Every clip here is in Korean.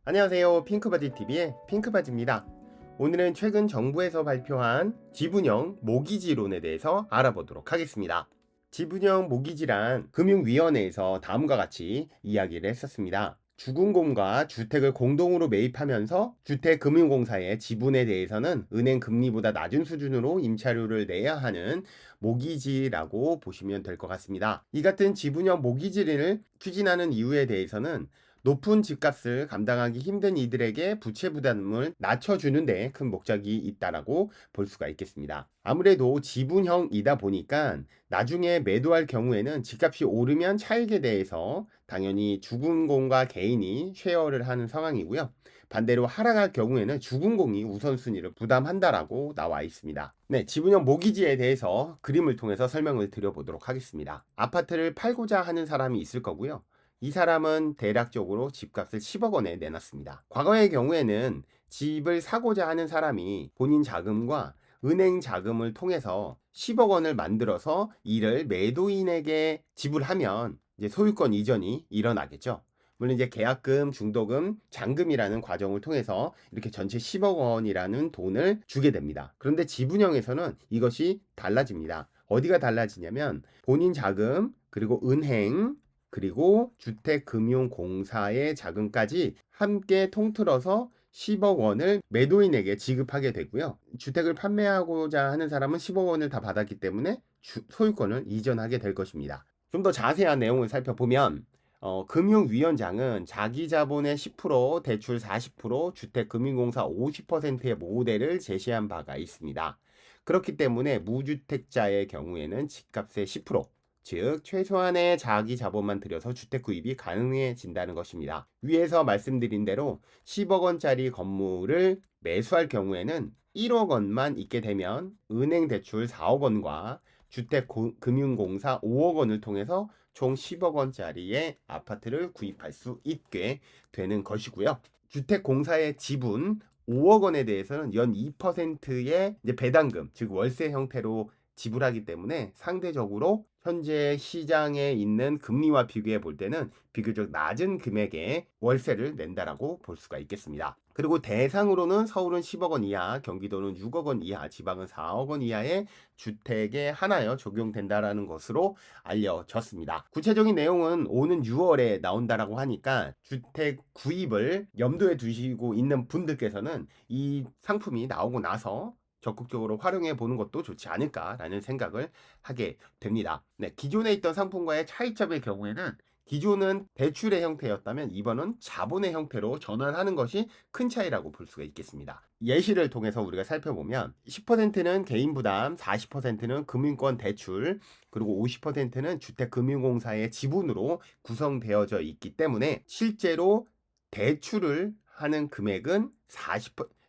안녕하세요. 핑크바지TV의 핑크바지입니다. 오늘은 최근 정부에서 발표한 지분형 모기지론에 대해서 알아보도록 하겠습니다. 지분형 모기지란 금융위원회에서 다음과 같이 이야기를 했었습니다. 주금공과 주택을 공동으로 매입하면서 주택금융공사의 지분에 대해서는 은행 금리보다 낮은 수준으로 임차료를 내야 하는 모기지라고 보시면 될 것 같습니다. 이 같은 지분형 모기지를 추진하는 이유에 대해서는 높은 집값을 감당하기 힘든 이들에게 부채 부담을 낮춰주는 데 큰 목적이 있다라고 볼 수가 있겠습니다. 아무래도 지분형이다 보니까 나중에 매도할 경우에는 집값이 오르면 차익에 대해서 당연히 주금공과 개인이 쉐어를 하는 상황이고요. 반대로 하락할 경우에는 주금공이 우선순위를 부담한다라고 나와 있습니다. 네, 지분형 모기지에 대해서 그림을 통해서 설명을 드려보도록 하겠습니다. 아파트를 팔고자 하는 사람이 있을 거고요. 이 사람은 대략적으로 집값을 10억 원에 내놨습니다. 과거의 경우에는 집을 사고자 하는 사람이 본인 자금과 은행 자금을 통해서 10억 원을 만들어서 이를 매도인에게 지불하면 이제 소유권 이전이 일어나겠죠. 물론 이제 계약금, 중도금, 잔금이라는 과정을 통해서 이렇게 전체 10억 원이라는 돈을 주게 됩니다. 그런데 지분형에서는 이것이 달라집니다. 어디가 달라지냐면 본인 자금, 그리고 은행, 그리고 주택금융공사의 자금까지 함께 통틀어서 10억 원을 매도인에게 지급하게 되고요. 주택을 판매하고자 하는 사람은 10억 원을 다 받았기 때문에 소유권을 이전하게 될 것입니다. 좀 더 자세한 내용을 살펴보면 금융위원장은 자기 자본의 10%, 대출 40%, 주택금융공사 50%의 모델을 제시한 바가 있습니다. 그렇기 때문에 무주택자의 경우에는 집값의 10%, 즉 최소한의 자기 자본만 들여서 주택 구입이 가능해진다는 것입니다. 위에서 말씀드린 대로 10억 원짜리 건물을 매수할 경우에는 1억 원만 있게 되면 은행 대출 4억 원과 주택금융공사 5억 원을 통해서 총 10억 원짜리의 아파트를 구입할 수 있게 되는 것이고요. 주택공사의 지분 5억 원에 대해서는 연 2%의 배당금, 즉 월세 형태로 지불하기 때문에 상대적으로 현재 시장에 있는 금리와 비교해 볼 때는 비교적 낮은 금액의 월세를 낸다라고 볼 수가 있겠습니다. 그리고 대상으로는 서울은 10억 원 이하, 경기도는 6억 원 이하, 지방은 4억 원 이하의 주택에 한하여 적용된다라는 것으로 알려졌습니다. 구체적인 내용은 오는 6월에 나온다라고 하니까 주택 구입을 염두에 두시고 있는 분들께서는 이 상품이 나오고 나서 적극적으로 활용해 보는 것도 좋지 않을까라는 생각을 하게 됩니다. 네, 기존에 있던 상품과의 차이점의 경우에는 기존은 대출의 형태였다면 이번은 자본의 형태로 전환하는 것이 큰 차이라고 볼 수가 있겠습니다. 예시를 통해서 우리가 살펴보면 10%는 개인 부담, 40%는 금융권 대출, 그리고 50%는 주택금융공사의 지분으로 구성되어져 있기 때문에 실제로 대출을 하는 금액은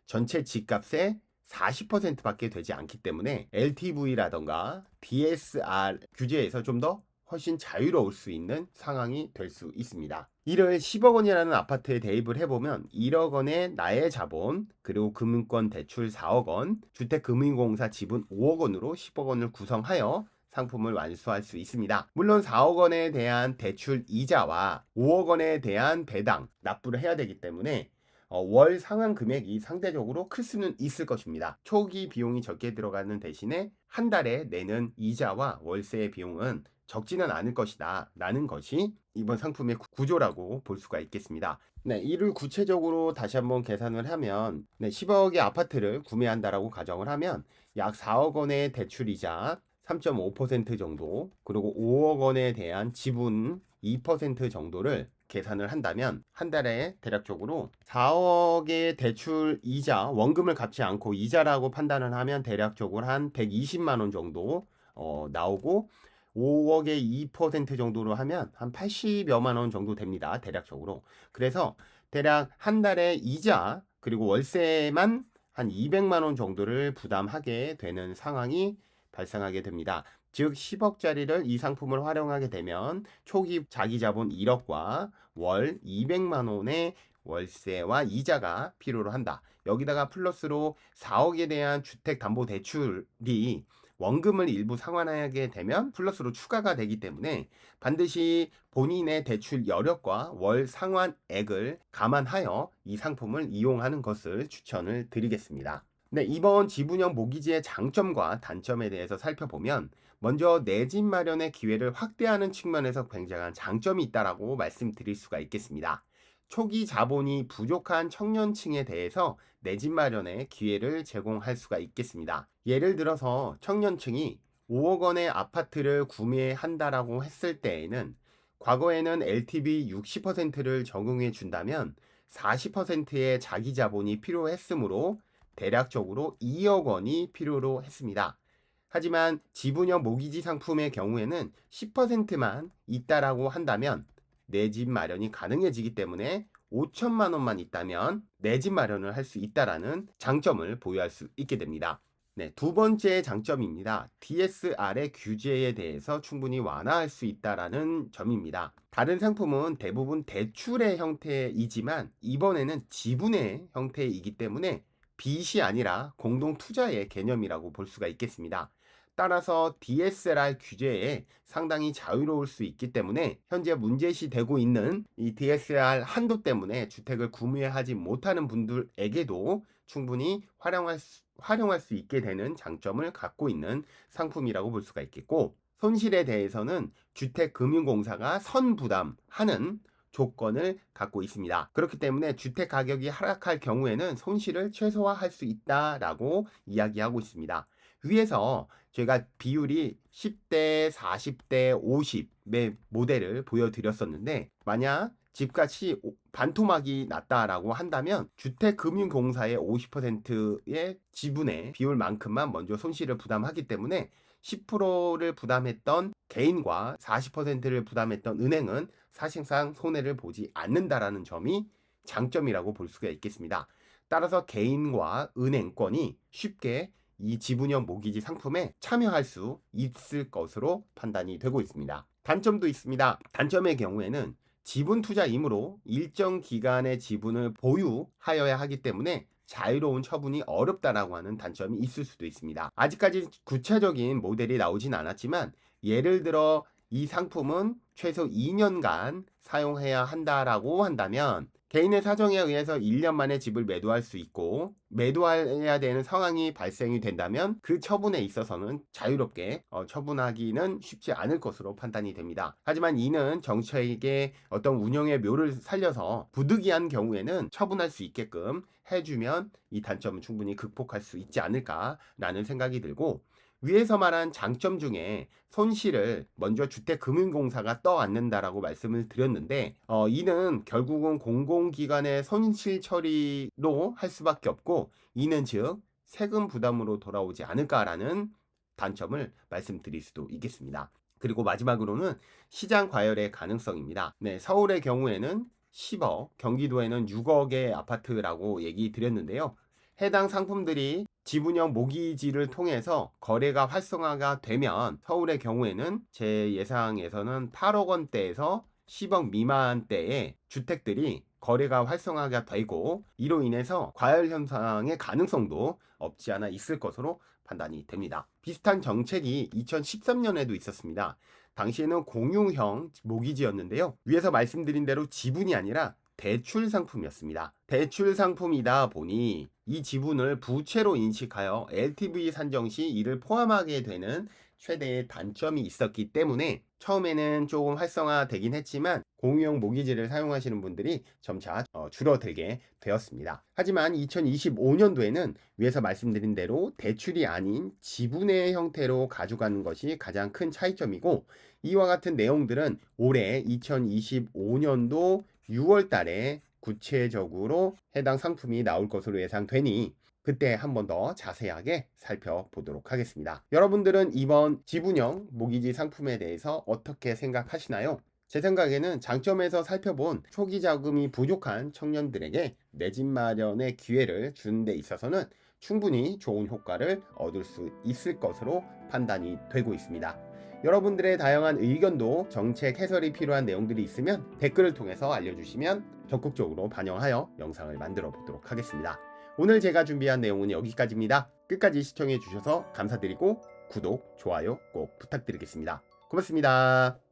전체 집값의 40%밖에 되지 않기 때문에 LTV라던가 DSR 규제에서 좀 더 훨씬 자유로울 수 있는 상황이 될 수 있습니다. 이를 10억 원이라는 아파트에 대입을 해보면 1억 원의 나의 자본, 그리고 금융권 대출 4억 원, 주택금융공사 지분 5억 원으로 10억 원을 구성하여 상품을 완수할 수 있습니다. 물론 4억 원에 대한 대출 이자와 5억 원에 대한 배당, 납부를 해야 되기 때문에 월 상환 금액이 상대적으로 클 수는 있을 것입니다. 초기 비용이 적게 들어가는 대신에 한 달에 내는 이자와 월세의 비용은 적지는 않을 것이다 라는 것이 이번 상품의 구조라고 볼 수가 있겠습니다. 네, 이를 구체적으로 다시 한번 계산을 하면 10억의 아파트를 구매한다라고 가정을 하면 약 4억 원의 대출이자 3.5% 정도, 그리고 5억 원에 대한 지분 2% 정도를 계산을 한다면 한 달에 대략적으로 4억의 대출 이자, 원금을 갚지 않고 이자라고 판단을 하면 대략적으로 한 120만 원 정도 나오고, 5억의 2% 정도로 하면 한 80여만 원 정도 됩니다. 대략적으로. 그래서 대략 한 달에 이자 그리고 월세만 한 200만 원 정도를 부담하게 되는 상황이 발생하게 됩니다. 즉 10억짜리를 이 상품을 활용하게 되면 초기 자기 자본 1억과 월 200만 원의 월세와 이자가 필요로 한다. 여기다가 플러스로 4억에 대한 주택담보대출이 원금을 일부 상환하게 되면 플러스로 추가가 되기 때문에 반드시 본인의 대출 여력과 월 상환액을 감안하여 이 상품을 이용하는 것을 추천을 드리겠습니다. 네, 이번 지분형 모기지의 장점과 단점에 대해서 살펴보면 먼저 내 집 마련의 기회를 확대하는 측면에서 굉장한 장점이 있다라고 말씀드릴 수가 있겠습니다. 초기 자본이 부족한 청년층에 대해서 내 집 마련의 기회를 제공할 수가 있겠습니다. 예를 들어서 청년층이 5억 원의 아파트를 구매한다라고 했을 때에는 과거에는 LTV 60%를 적용해 준다면 40%의 자기 자본이 필요했으므로 대략적으로 2억 원이 필요로 했습니다. 하지만 지분형 모기지 상품의 경우에는 10%만 있다라고 한다면 내 집 마련이 가능해지기 때문에 5천만 원만 있다면 내 집 마련을 할 수 있다라는 장점을 보유할 수 있게 됩니다. 네, 두 번째 장점입니다. DSR의 규제에 대해서 충분히 완화할 수 있다라는 점입니다. 다른 상품은 대부분 대출의 형태이지만 이번에는 지분의 형태이기 때문에 빚이 아니라 공동 투자의 개념이라고 볼 수가 있겠습니다. 따라서 DSR 규제에 상당히 자유로울 수 있기 때문에 현재 문제시 되고 있는 이 DSR 한도 때문에 주택을 구매하지 못하는 분들에게도 충분히 활용할 수 있게 되는 장점을 갖고 있는 상품이라고 볼 수가 있겠고, 손실에 대해서는 주택금융공사가 선부담하는 조건을 갖고 있습니다. 그렇기 때문에 주택 가격이 하락할 경우에는 손실을 최소화할 수 있다라고 이야기하고 있습니다. 위에서 저희가 비율이 10대, 40대, 50의 모델을 보여드렸었는데, 만약 집값이 반토막이 났다라고 한다면 주택금융공사의 50%의 지분의 비율만큼만 먼저 손실을 부담하기 때문에 10%를 부담했던 개인과 40%를 부담했던 은행은 사실상 손해를 보지 않는다라는 점이 장점이라고 볼 수가 있겠습니다. 따라서 개인과 은행권이 쉽게 이 지분형 모기지 상품에 참여할 수 있을 것으로 판단이 되고 있습니다. 단점도 있습니다. 단점의 경우에는 지분 투자이므로 일정 기간의 지분을 보유하여야 하기 때문에 자유로운 처분이 어렵다라고 하는 단점이 있을 수도 있습니다. 아직까지 구체적인 모델이 나오진 않았지만 예를 들어 이 상품은 최소 2년간 사용해야 한다라고 한다면 개인의 사정에 의해서 1년 만에 집을 매도할 수 있고, 매도해야 되는 상황이 발생이 된다면 그 처분에 있어서는 자유롭게 처분하기는 쉽지 않을 것으로 판단이 됩니다. 하지만 이는 정책의 어떤 운영의 묘를 살려서 부득이한 경우에는 처분할 수 있게끔 해주면 이 단점은 충분히 극복할 수 있지 않을까라는 생각이 들고, 위에서 말한 장점 중에 손실을 먼저 주택금융공사가 떠안는다라고 말씀을 드렸는데, 이는 결국은 공공기관의 손실 처리로 할 수밖에 없고, 이는 즉 세금 부담으로 돌아오지 않을까라는 단점을 말씀드릴 수도 있겠습니다. 그리고 마지막으로는 시장 과열의 가능성입니다. 네, 서울의 경우에는 10억, 경기도에는 6억의 아파트라고 얘기 드렸는데요. 해당 상품들이 지분형 모기지를 통해서 거래가 활성화가 되면 서울의 경우에는 제 예상에서는 8억 원대에서 10억 미만대의 주택들이 거래가 활성화가 되고, 이로 인해서 과열 현상의 가능성도 없지 않아 있을 것으로 판단이 됩니다. 비슷한 정책이 2013년에도 있었습니다. 당시에는 공유형 모기지였는데요. 위에서 말씀드린 대로 지분이 아니라 대출 상품이었습니다. 대출 상품이다 보니 이 지분을 부채로 인식하여 LTV 산정 시 이를 포함하게 되는 최대의 단점이 있었기 때문에 처음에는 조금 활성화되긴 했지만 공유형 모기지를 사용하시는 분들이 점차 줄어들게 되었습니다. 하지만 2025년도에는 위에서 말씀드린 대로 대출이 아닌 지분의 형태로 가져가는 것이 가장 큰 차이점이고, 이와 같은 내용들은 올해 2025년도 6월 달에 구체적으로 해당 상품이 나올 것으로 예상되니 그때 한 번 더 자세하게 살펴보도록 하겠습니다. 여러분들은 이번 지분형 모기지 상품에 대해서 어떻게 생각하시나요? 제 생각에는 장점에서 살펴본 초기 자금이 부족한 청년들에게 내 집 마련의 기회를 주는 데 있어서는 충분히 좋은 효과를 얻을 수 있을 것으로 판단이 되고 있습니다. 여러분들의 다양한 의견도 정책 해설이 필요한 내용들이 있으면 댓글을 통해서 알려주시면 적극적으로 반영하여 영상을 만들어 보도록 하겠습니다. 오늘 제가 준비한 내용은 여기까지입니다. 끝까지 시청해 주셔서 감사드리고 구독, 좋아요 꼭 부탁드리겠습니다. 고맙습니다.